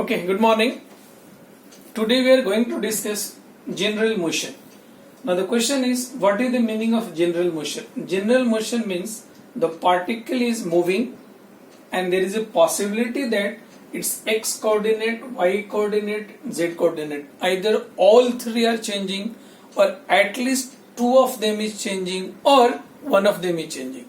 Okay, good morning. Today we are going to discuss general motion. Now the question is, what is the meaning of general motion? General motion means the particle is moving and there is a possibility that its x coordinate, y coordinate, z coordinate, either all three are changing or at least two of them is changing or one of them is changing.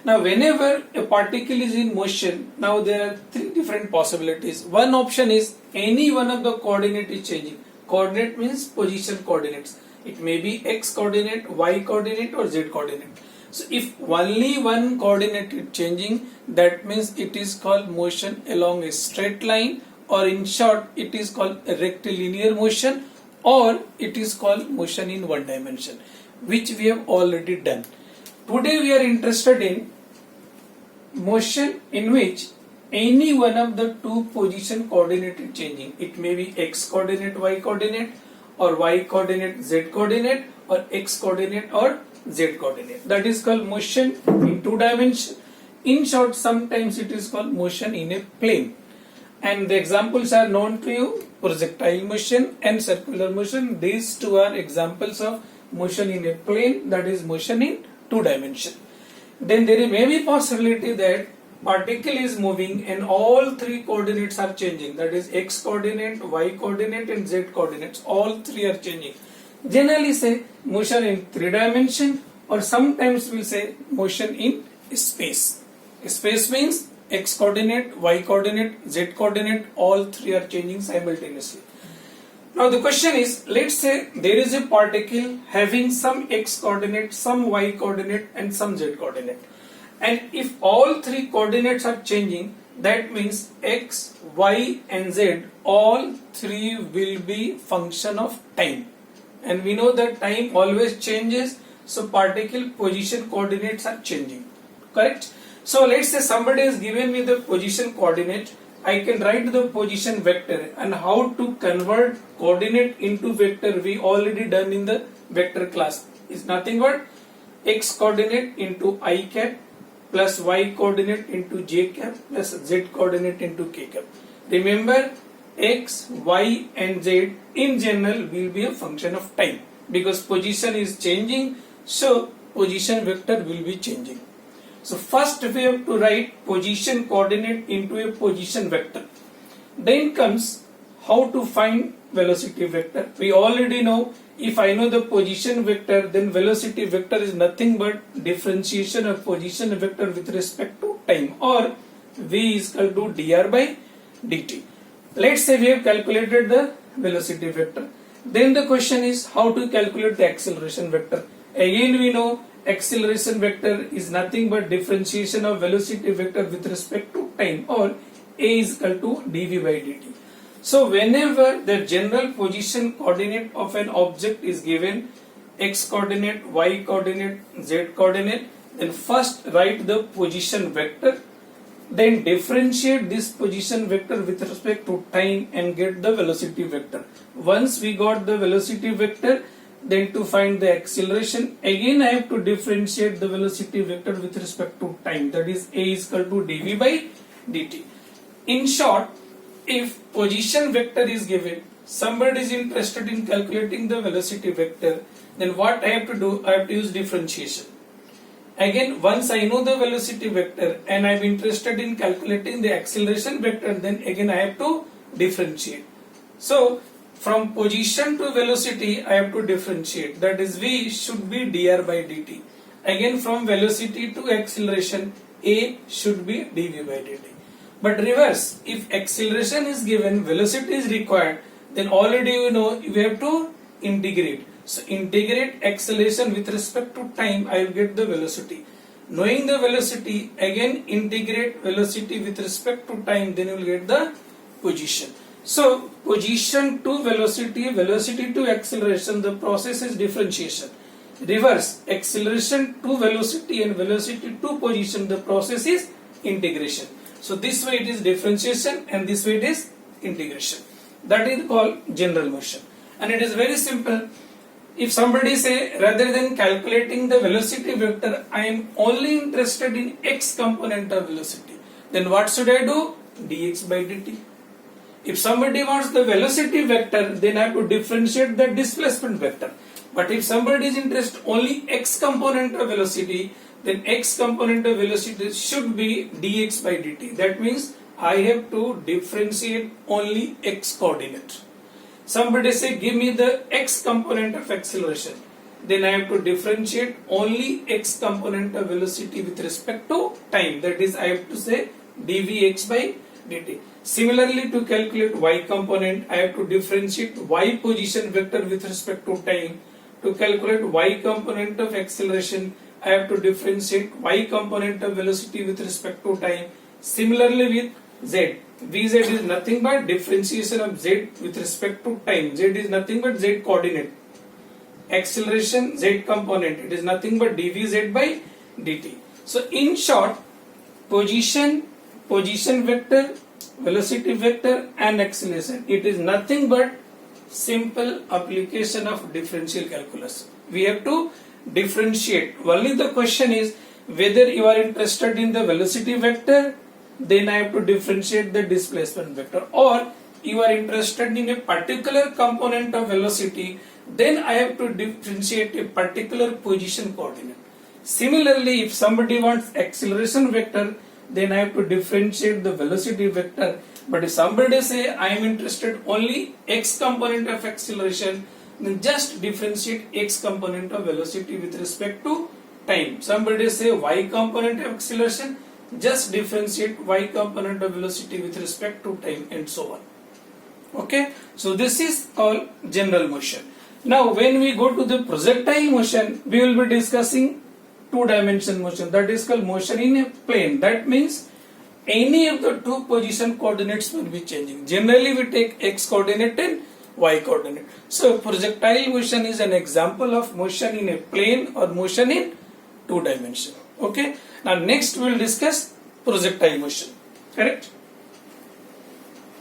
Now whenever a particle is in motion, now there are three different possibilities. One option is any one of the coordinate is changing. Coordinate means position coordinates. It may be x coordinate, y coordinate or z coordinate. So if only one coordinate is changing, that means it is called motion along a straight line, or in short it is called a rectilinear motion, or it is called motion in one dimension, which we have already done. Today we are interested in motion in which any one of the two position coordinate is changing. It may be x coordinate, y coordinate, or y coordinate, z coordinate, or x coordinate or z coordinate. That is called motion in two dimensions. In short, sometimes it is called motion in a plane. And the examples are known to you: projectile motion and circular motion. These two are examples of motion in a plane, that is motion in two dimensions. Then there may be possibility that particle is moving and all three coordinates are changing, that is x coordinate, y coordinate and z coordinates, all three are changing. Generally say motion in three dimension, or sometimes we'll say motion in space. Space means x coordinate, y coordinate, z coordinate, all three are changing simultaneously. Now the question is, let's say there is a particle having some x coordinate, some y coordinate and some z coordinate. And if all three coordinates are changing, that means x, y and z, all three will be function of time. And we know that time always changes, so particle position coordinates are changing. Correct? So let's say somebody has given me the position coordinate. I can write the position vector, and how to convert coordinate into vector we already done in the vector class. Is nothing but x coordinate into I cap plus y coordinate into j cap plus z coordinate into k cap. Remember, x, y and z in general will be a function of time, because position is changing, so position vector will be changing. So first we have to write position coordinate into a position vector. Then comes how to find velocity vector. We already know, if I know the position vector, then velocity vector is nothing but differentiation of position vector with respect to time, or v is equal to dr by dt. Let's say we have calculated the velocity vector. Then the question is how to calculate the acceleration vector. Again we know acceleration vector is nothing but differentiation of velocity vector with respect to time, or a is equal to dv by dt. So whenever the general position coordinate of an object is given, x coordinate, y coordinate, z coordinate, then first write the position vector, then differentiate this position vector with respect to time and get the velocity vector. Once we got the velocity vector, then to find the acceleration, again I have to differentiate the velocity vector with respect to time, that is a is equal to dv by dt. In short, if position vector is given, somebody is interested in calculating the velocity vector, then what I have to do? I have to use differentiation. Again, once I know the velocity vector and I am interested in calculating the acceleration vector, then again I have to differentiate. So from position to velocity I have to differentiate, that is v should be dr by dt. Again from velocity to acceleration, a should be dv by dt. But reverse, if acceleration is given, velocity is required, then already you know we have to integrate. So integrate acceleration with respect to time, I will get the velocity. Knowing the velocity, again integrate velocity with respect to time, then you will get the position. So position to velocity, velocity to acceleration, the process is differentiation. Reverse, acceleration to velocity and velocity to position, the process is integration. So this way it is differentiation and this way it is integration. That is called general motion. And it is very simple. If somebody say, rather than calculating the velocity vector, I am only interested in x component of velocity, then what should I do? Dx by dt. If somebody wants the velocity vector, then I have to differentiate the displacement vector. But if somebody is interested only x component of velocity, then x component of velocity should be dx by dt. That means I have to differentiate only x coordinate. Somebody say give me the x component of acceleration, then I have to differentiate only x component of velocity with respect to time. That is, I have to say dvx by dt. Similarly, to calculate y component, I have to differentiate y position vector with respect to time. To calculate y component of acceleration, I have to differentiate y component of velocity with respect to time. Similarly with z, vz is nothing but differentiation of z with respect to time. Z is nothing but z coordinate. Acceleration z component, it is nothing but dvz by dt. So in short, position vector, velocity vector and acceleration, it is nothing but simple application of differential calculus. We have to differentiate. Only the question is whether you are interested in the velocity vector, then I have to differentiate the displacement vector, or you are interested in a particular component of velocity, then I have to differentiate a particular position coordinate. Similarly, if somebody wants acceleration vector, then I have to differentiate the velocity vector. But if somebody say I am interested only x component of acceleration, then just differentiate x component of velocity with respect to time. Somebody say y component of acceleration, just differentiate y component of velocity with respect to time, and so on. Okay, so this is called general motion. Now when we go to the projectile motion, we will be discussing two-dimension motion, that is called motion in a plane. That means any of the two position coordinates will be changing. Generally we take x coordinate and y coordinate. So projectile motion is an example of motion in a plane or motion in two dimension. Okay, now next we will discuss projectile motion. Correct?